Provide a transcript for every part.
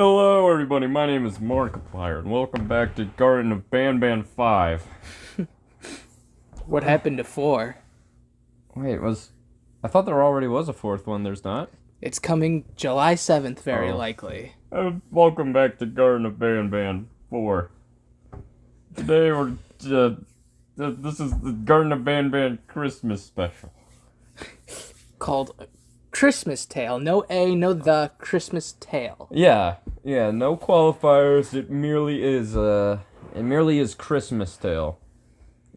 Hello, everybody. My name is Markiplier, and welcome back to Garden of Banban 5. What happened to 4? Wait, I thought there already was a fourth one. There's not? It's coming July 7th, very Oh. likely. Welcome back to Garden of Banban 4. Today this is the Garden of Banban Christmas special. Called Christmas Tale. No A, no the, Christmas Tale. Yeah, no qualifiers. It merely is Christmas Tale.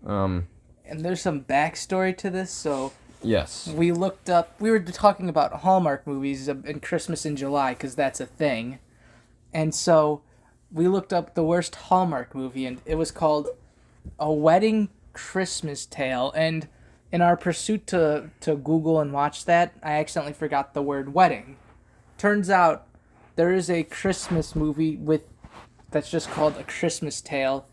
And there's some backstory to this, so Yes. we were talking about Hallmark movies and Christmas in July, because that's a thing. And so we looked up the worst Hallmark movie, and it was called A Wedding Christmas Tale. And in our pursuit to Google and watch that, I accidentally forgot the word wedding. Turns out there is a Christmas movie that's just called A Christmas Tale,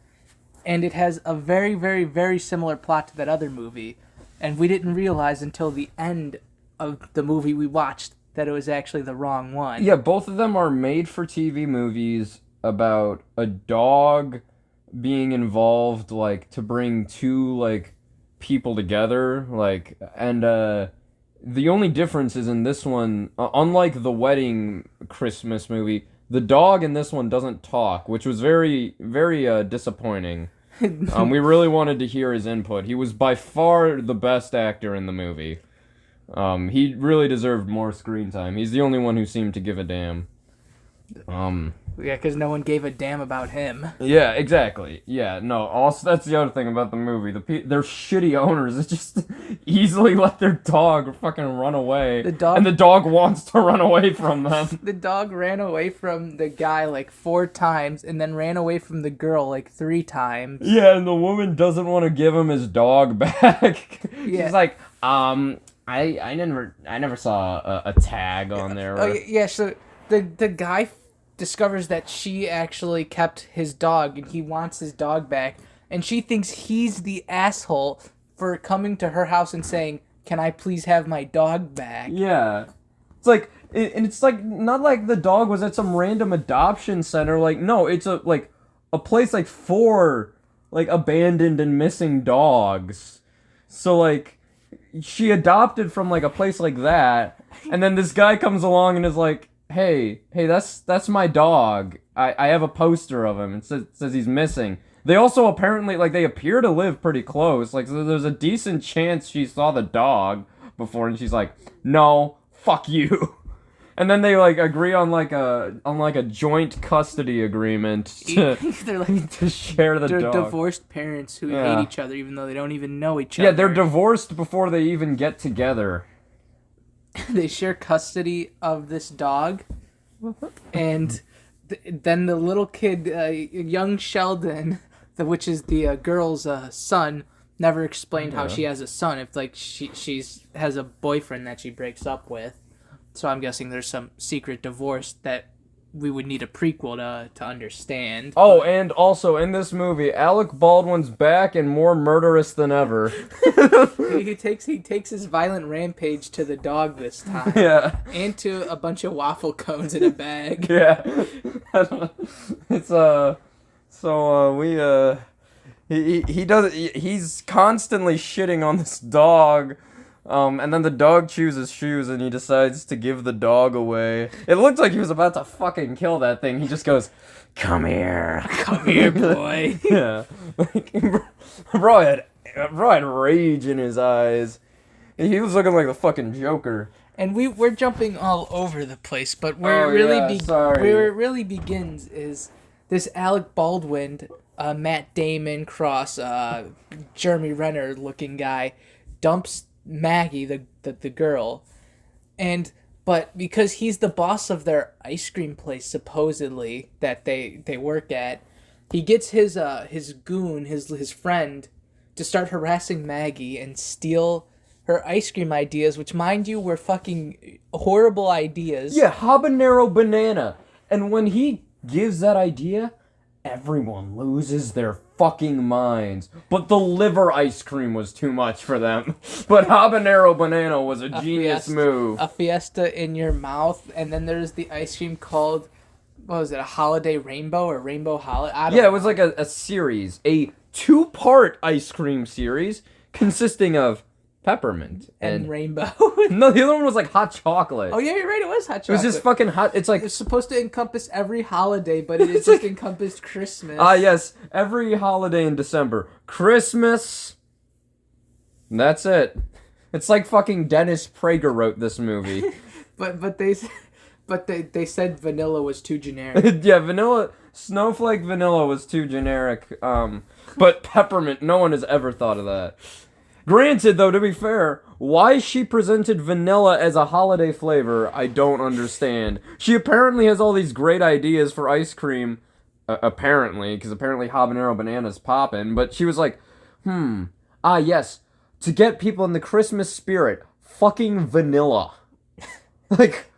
and it has a very, very, very similar plot to that other movie. And we didn't realize until the end of the movie we watched that it was actually the wrong one. Yeah, both of them are made-for-TV movies about a dog being involved, like, to bring two, like, people together, like, and, the only difference is in this one, unlike the wedding Christmas movie, the dog in this one doesn't talk, which was very, very, disappointing. We really wanted to hear his input. He was by far the best actor in the movie. He really deserved more screen time. He's the only one who seemed to give a damn. Yeah, because no one gave a damn about him. Yeah, exactly. Yeah, no. Also, that's the other thing about the movie. They're shitty owners that just easily let their dog fucking run away. And the dog wants to run away from them. The dog ran away from the guy like 4 times, and then ran away from the girl like 3 times. Yeah, and the woman doesn't want to give him his dog back. Yeah. She's like, I never saw a tag on there. Oh yeah. So the guy discovers that she actually kept his dog, and he wants his dog back, and she thinks he's the asshole for coming to her house and saying, "Can I please have my dog back?" Yeah. It's like, and it's like, not like the dog was at some random adoption center. Like, no, it's a place like for like abandoned and missing dogs. So like, she adopted from like a place like that, and then this guy comes along and is like, hey, that's my dog. I have a poster of him. It says he's missing. They also apparently, like, they appear to live pretty close. Like, so there's a decent chance she saw the dog before, and she's like, no, fuck you. And then they, like, agree on, like, a joint custody agreement to, They're like to share the they're dog. divorced parents who Yeah. hate each other even though they don't even know each other. Yeah, they're divorced before they even get together. They share custody of this dog, and then the little kid, young Sheldon, which is the girl's son, never explained how she has a son. If like she's has a boyfriend that she breaks up with, so I'm guessing there's some secret divorce that we would need a prequel to understand. Oh, and also in this movie, Alec Baldwin's back and more murderous than ever. He takes his violent rampage to the dog this time. Yeah. And to a bunch of waffle cones in a bag. Yeah. It's he's constantly shitting on this dog. And then the dog chooses shoes and he decides to give the dog away. It looked like he was about to fucking kill that thing. He just goes, "Come here." Come here, boy. Yeah. Like, bro had rage in his eyes. He was looking like the fucking Joker. And we're jumping all over the place, but where it really begins is this Alec Baldwin, Matt Damon cross, Jeremy Renner looking guy dumps Maggie, the girl, but because he's the boss of their ice cream place supposedly that they work at, he gets his goon, his friend, to start harassing Maggie and steal her ice cream ideas, which, mind you, were fucking horrible ideas. Yeah, habanero banana. And when he gives that idea, everyone loses their fucking minds. But the liver ice cream was too much for them. But habanero banana was a genius move. A fiesta in your mouth, and then there's the ice cream called what was it, a holiday rainbow or rainbow holiday? Yeah, it was like a series, a 2-part ice cream series consisting of peppermint and rainbow. No, the other one was like hot chocolate. Oh yeah, you're right. It was hot chocolate. It was just fucking hot. It's like it's supposed to encompass every holiday, but it just encompassed Christmas. yes, every holiday in December, Christmas. That's it. It's like fucking Dennis Prager wrote this movie. but they said vanilla was too generic. Yeah, snowflake vanilla was too generic. But peppermint, no one has ever thought of that. Granted, though, to be fair, why she presented vanilla as a holiday flavor, I don't understand. She apparently has all these great ideas for ice cream, apparently, because apparently habanero banana's poppin', but she was like, yes, to get people in the Christmas spirit, fucking vanilla. Like,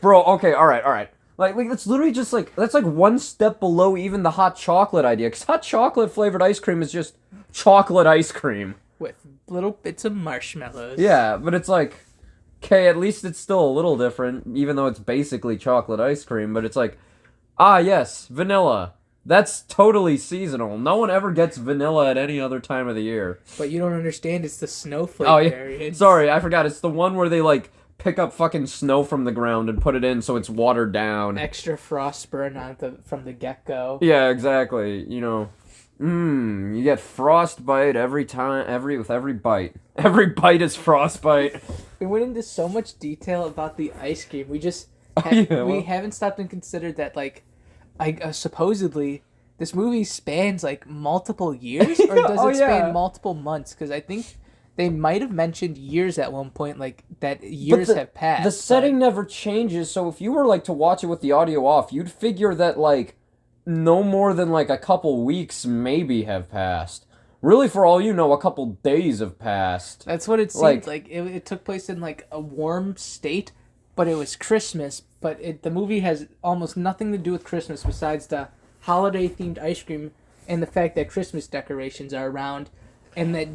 bro, okay, alright. Like, that's literally just like, that's like one step below even the hot chocolate idea, because hot chocolate flavored ice cream is just chocolate ice cream. With little bits of marshmallows. Yeah, but it's like, okay, at least it's still a little different, even though it's basically chocolate ice cream, but it's like, yes, vanilla. That's totally seasonal. No one ever gets vanilla at any other time of the year. But you don't understand, it's the snowflake variant. Sorry, I forgot. It's the one where they, like, pick up fucking snow from the ground and put it in so it's watered down. Extra frost burn from the get-go. Yeah, exactly. You know, you get frostbite every time, with every bite. Every bite is frostbite. We went into so much detail about the ice cream. We just we haven't stopped and considered that, like, supposedly this movie spans like multiple years, or does it span multiple months? Because I think they might have mentioned years at one point, like that years have passed. The setting never changes, so if you were like to watch it with the audio off, you'd figure that like no more than like a couple weeks maybe have passed. Really, for all you know, a couple days have passed. That's what it seemed like. It took place in like a warm state, but it was Christmas. But the movie has almost nothing to do with Christmas besides the holiday-themed ice cream and the fact that Christmas decorations are around, and that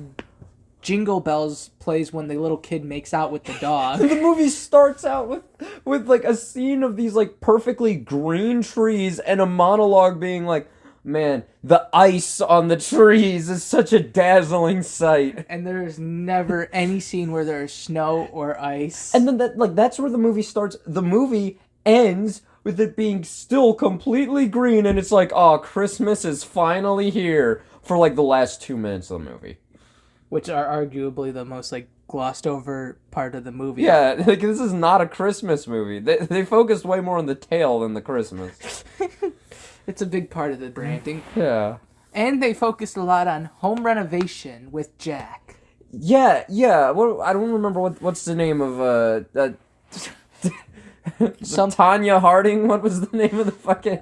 Jingle Bells plays when the little kid makes out with the dog. The movie starts out with like a scene of these like perfectly green trees and a monologue being like, man, the ice on the trees is such a dazzling sight. And there's never any scene where there's snow or ice. And then that's where the movie starts. The movie ends with it being still completely green, and it's like, oh, Christmas is finally here for like the last 2 minutes of the movie. Which are arguably the most like glossed over part of the movie. Yeah, like this is not a Christmas movie. They focused way more on the tale than the Christmas. It's a big part of the branding. Yeah. And they focused a lot on home renovation with Jack. Yeah. I don't remember what's the name of Tanya Harding. What was the name of the fucking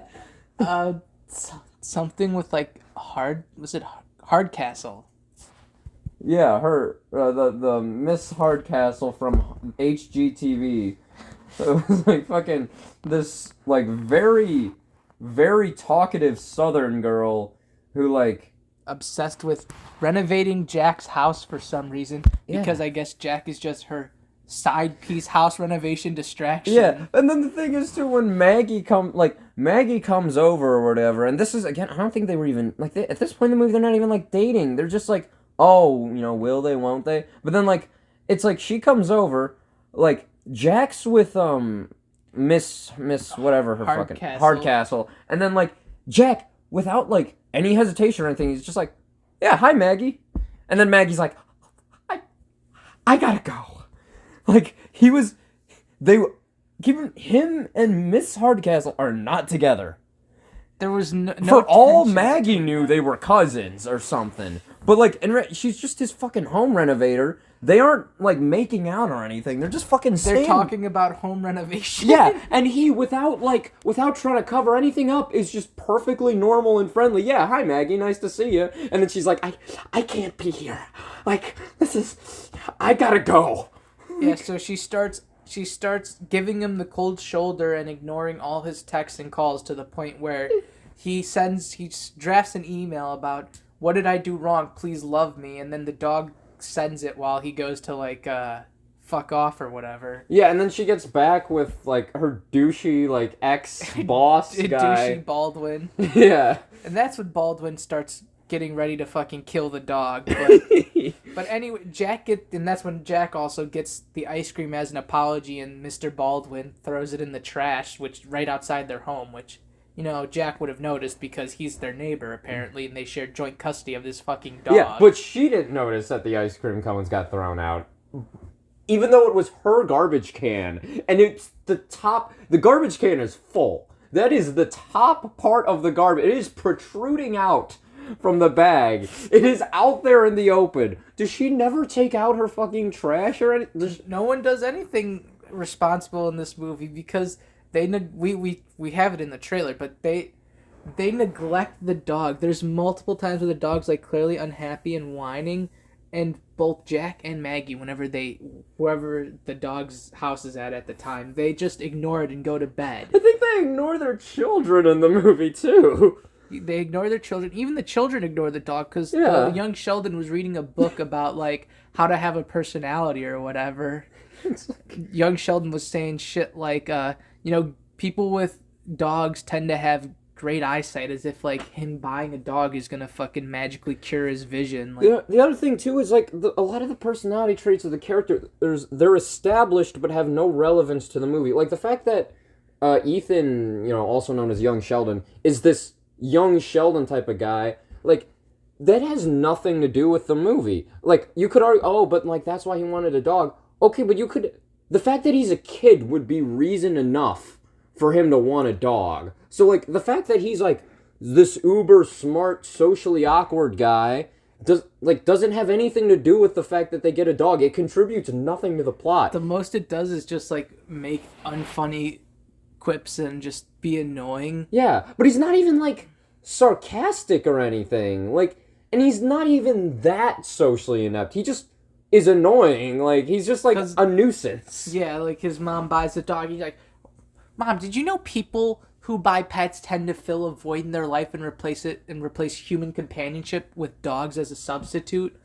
something with like Hardcastle? Yeah, her the Miss Hardcastle from HGTV. So it was like fucking this like very, very talkative Southern girl who like obsessed with renovating Jack's house for some reason, because I guess Jack is just her side piece house renovation distraction. Yeah, and then the thing is too, when Maggie comes over or whatever, and this is again, I don't think they were even like at this point in the movie they're not even like dating. They're just like, oh, you know, will they, won't they? But then like it's like she comes over, like Jack's with Miss whatever her fucking Hardcastle, and then like Jack, without like any hesitation or anything, he's just like, yeah, hi Maggie, and then Maggie's like, I gotta go. Like him and Miss Hardcastle are not together. There was no for all tension. Maggie knew, they were cousins or something. But like, she's just his fucking home renovator. They aren't like making out or anything. They're just fucking. They're talking about home renovation. Yeah, and he without trying to cover anything up is just perfectly normal and friendly. Yeah, hi Maggie, nice to see you. And then she's like, I can't be here. Like I gotta go. Yeah, so she starts giving him the cold shoulder and ignoring all his texts and calls to the point where he drafts an email about, what did I do wrong? Please love me. And then the dog sends it while he goes to like fuck off or whatever. Yeah, and then she gets back with, like, her douchey, like, ex-boss guy. Douchey Baldwin. Yeah. And that's when Baldwin starts getting ready to fucking kill the dog. But anyway, and that's when Jack also gets the ice cream as an apology, and Mr. Baldwin throws it in the trash, which right outside their home, which, you know, Jack would have noticed because he's their neighbor, apparently, and they share joint custody of this fucking dog. Yeah, but she didn't notice that the ice cream cones got thrown out. Even though it was her garbage can. And it's the garbage can is full. That is the top part of the garbage. It is protruding out from the bag. It is out there in the open. Does she never take out her fucking trash or anything? No one does anything responsible in this movie because we have it in the trailer, but they neglect the dog. There's multiple times where the dog's like clearly unhappy and whining, and both Jack and Maggie, wherever the dog's house is at the time, they just ignore it and go to bed. I think they ignore their children in the movie too. They ignore their children. Even the children ignore the dog because the young Sheldon was reading a book about like how to have a personality or whatever. Young Sheldon was saying shit like, people with dogs tend to have great eyesight, as if like him buying a dog is gonna fucking magically cure his vision. Like, the other thing too is like a lot of the personality traits of the characters, they're established but have no relevance to the movie. Like the fact that Ethan, also known as Young Sheldon, is this young Sheldon type of guy, like that has nothing to do with the movie. Like you could argue, but like that's why he wanted a dog. Okay, but the fact that he's a kid would be reason enough for him to want a dog. So, like, the fact that he's, like, this uber smart, socially awkward guy doesn't have anything to do with the fact that they get a dog. It contributes nothing to the plot. The most it does is just, like, make unfunny quips and just be annoying. Yeah, but he's not even, like, sarcastic or anything. Like, and he's not even that socially inept. He just is annoying. Like, he's just, like, a nuisance. Yeah, like, his mom buys a dog. He's like, Mom, did you know people who buy pets tend to fill a void in their life and replace human companionship with dogs as a substitute?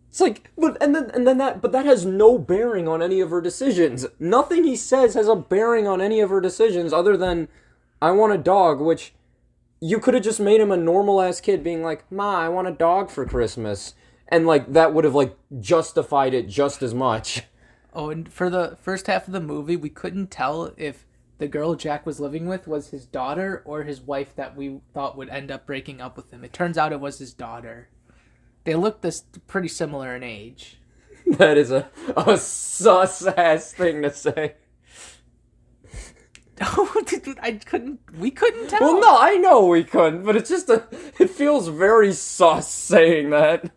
It's like, but that has no bearing on any of her decisions. Nothing he says has a bearing on any of her decisions other than, I want a dog, which you could have just made him a normal ass kid being like, Ma, I want a dog for Christmas. And like, that would have like justified it just as much. Oh, and for the first half of the movie, we couldn't tell if the girl Jack was living with was his daughter or his wife that we thought would end up breaking up with him. It turns out it was his daughter. They looked pretty similar in age. That is a sus-ass thing to say. We couldn't tell. Well, no, I know we couldn't, but it's just it feels very sus saying that.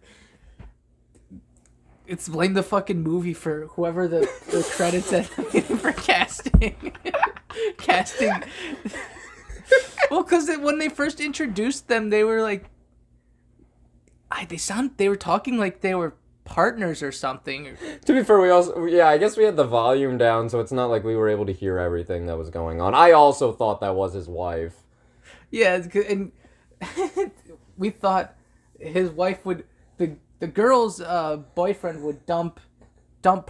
It's blame the fucking movie for whoever the credits at for casting. Casting. Well, because when they first introduced them, they were like, they were talking like they were partners or something. To be fair, I guess we had the volume down, so it's not like we were able to hear everything that was going on. I also thought that was his wife. Yeah, and we thought his wife would the girl's boyfriend would dump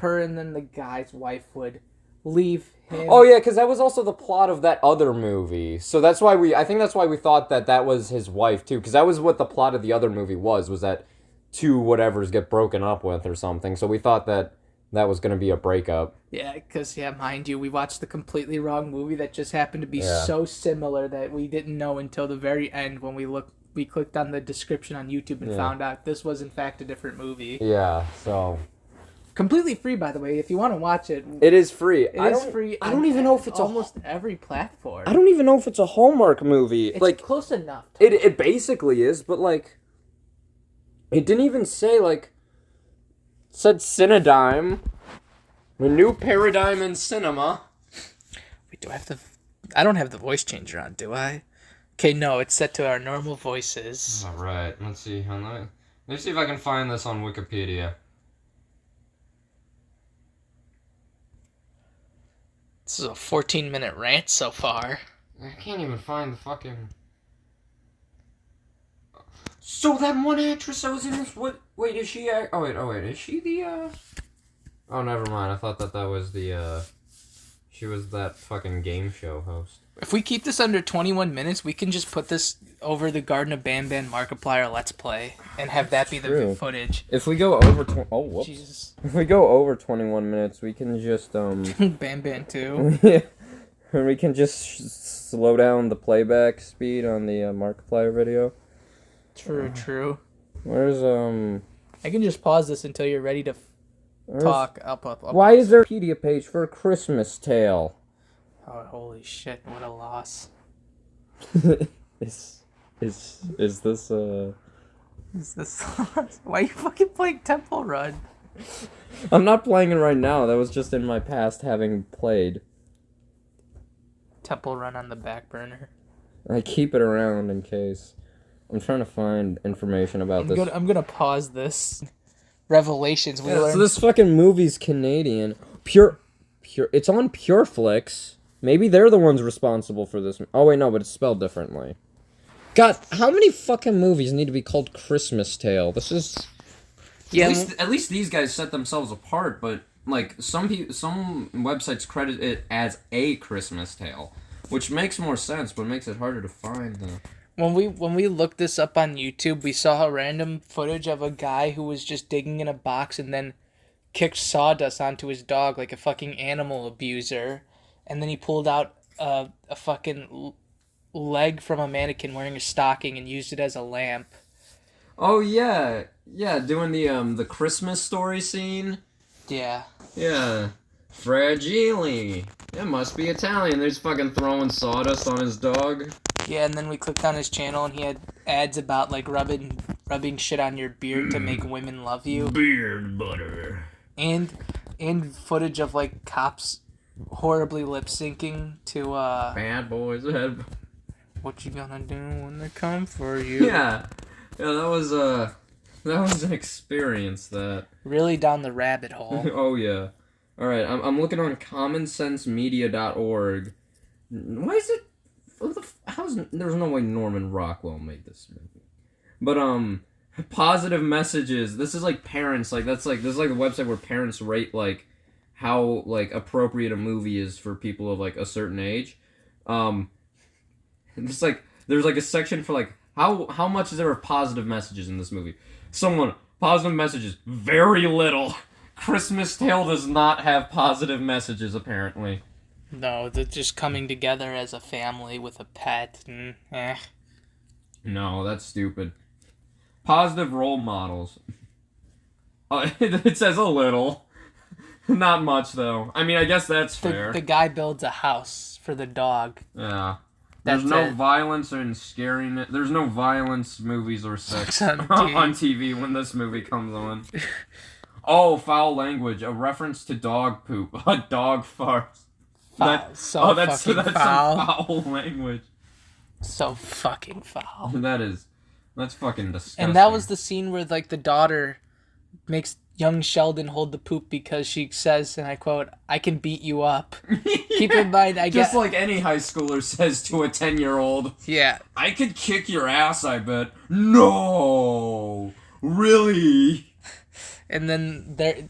her, and then the guy's wife would leave him. Oh yeah, because that was also the plot of that other movie. So that's why I think that's why we thought that was his wife too, because that was what the plot of the other movie was that two whatevers get broken up with or something. So we thought that was going to be a breakup. Yeah, because mind you, we watched the completely wrong movie that just happened to be so similar that we didn't know until the very end when we clicked on the description on YouTube and found out this was in fact a different movie. Yeah, so completely free, by the way. If you want to watch it, it is free. It is free. I don't even know if it's almost every platform. I don't even know if it's a Hallmark movie. It's like close enough. It basically is, but like, it didn't even say like. It said Cinedigm, a new paradigm in cinema. Wait, I don't have the voice changer on, do I? Okay, no, it's set to our normal voices. All right, let's see. Let me see if I can find this on Wikipedia. This is a 14-minute rant so far. I can't even find the fucking... So that one actress that was in this... Wait, is she... Oh, wait, is she the, Oh, never mind. I thought that was the, she was that fucking game show host. If we keep this under 21 minutes, we can just put this over the Garden of Banban Markiplier Let's Play and have that be the footage. If we go over... whoops. Jesus. If we go over 21 minutes, we can just, Banban 2. Or we can just slow down the playback speed on the Markiplier video. True. Where's, I can just pause this until you're ready to talk. I'll Why is there a Wikipedia page for A Christmas Tale? Oh, holy shit, what a loss. Is this, Is this... Why are you fucking playing Temple Run? I'm not playing it right now. That was just in my past having played. Temple Run on the back burner. I keep it around in case. I'm trying to find information about this. I'm gonna pause this. Revelations. So this fucking movie's Canadian. Pure. It's on Pureflix. Maybe they're the ones responsible for this. Oh wait, no, but it's spelled differently. God, how many fucking movies need to be called Christmas Tale? This is. Yeah. At least these guys set themselves apart, but like some websites credit it as A Christmas Tale, which makes more sense, but makes it harder to find. When we looked this up on YouTube, we saw a random footage of a guy who was just digging in a box and then kicked sawdust onto his dog like a fucking animal abuser, and then he pulled out a fucking leg from a mannequin wearing a stocking and used it as a lamp. Oh yeah, doing the Christmas story scene. Yeah. Yeah, Fragile. It must be Italian. There's fucking throwing sawdust on his dog. Yeah, and then we clicked on his channel and he had ads about like rubbing shit on your beard to make women love you. Beard butter. And footage of like cops horribly lip syncing to Bad Boys Head. What you gonna do when they come for you? Yeah, that was an experience. That really down the rabbit hole. Oh yeah. All right, I'm looking on commonsensemedia.org. Why is it? There's no way Norman Rockwell made this movie. But positive messages. This is like parents. Like this is like the website where parents rate like how like appropriate a movie is for people of like a certain age. It's like there's like a section for like how much is there of positive messages in this movie. Positive messages, very little. Christmas Tale does not have positive messages apparently. No, they're just coming together as a family with a pet. No, that's stupid. Positive role models. It says a little. Not much, though. I mean, I guess that's fair. The guy builds a house for the dog. Yeah. There's no violence and scariness. There's no violence, movies, or sex on TV when this movie comes on. Oh, foul language. A reference to dog poop. A dog fart. That's foul. Some foul language. So fucking foul. That's fucking disgusting. And that was the scene where like the daughter makes young Sheldon hold the poop because she says, and I quote, "I can beat you up." Keep in mind, just like any high schooler says to a 10-year-old. Yeah. I could kick your ass, I bet. No, really. And then the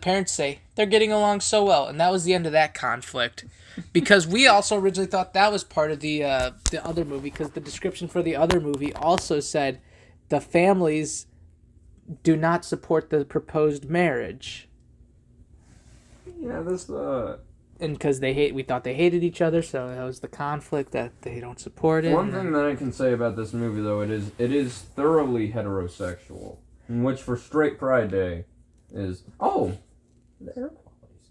parents say they're getting along so well, and that was the end of that conflict, because we also originally thought that was part of the other movie, because the description for the other movie also said the families do not support the proposed marriage. Yeah, and because we thought they hated each other, so that was the conflict that they don't support it. One thing that I can say about this movie, though, it is thoroughly heterosexual, which for Straight Pride Day is the air quality's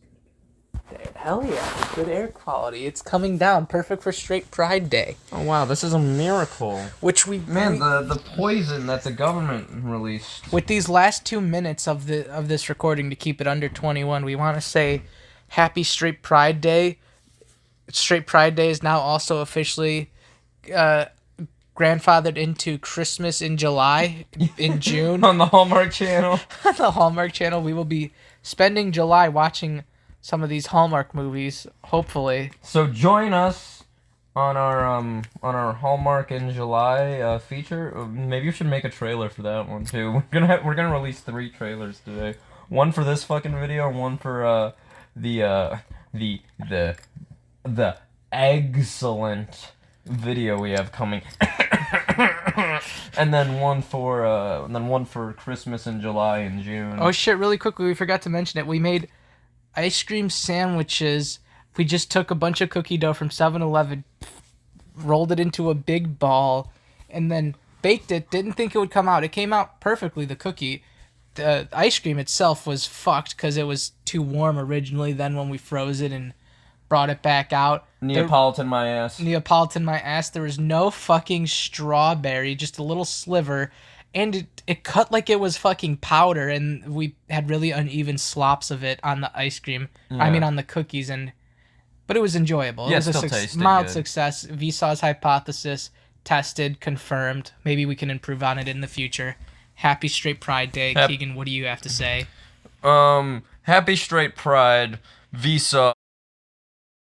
good. Hell yeah, good air quality. It's coming down, perfect for Straight Pride Day. Oh wow, this is a miracle. Which the poison that the government released. With these last 2 minutes of this recording to keep it under 21, we want to say Happy Straight Pride Day. Straight Pride Day is now also officially grandfathered into Christmas in July, in June. On the Hallmark Channel. On the Hallmark Channel, we will be spending July watching some of these Hallmark movies, hopefully. So join us on our Hallmark in July feature. Maybe you should make a trailer for that one too. We're gonna release 3 trailers today. One for this fucking video, one for the the the the excellent video we have coming. And then one for Christmas in July and June. Oh shit, really quickly, we forgot to mention it. We made ice cream sandwiches. We just took a bunch of cookie dough from 7-Eleven, rolled it into a big ball, and then baked it. Didn't think it would come out. It came out perfectly, the cookie. The ice cream itself was fucked because it was too warm originally. Then when we froze it and brought it back out. Neapolitan my ass. Neapolitan my ass. There was no fucking strawberry, just a little sliver. And it cut like it was fucking powder, and we had really uneven slops of it on the ice cream. Yeah. I mean, on the cookies, but it was enjoyable. Yeah, it was it still a tasted mild good. success. Vsaw's hypothesis tested, confirmed. Maybe we can improve on it in the future. Happy Straight Pride Day. Keegan, what do you have to say? Happy Straight Pride, Vsaw.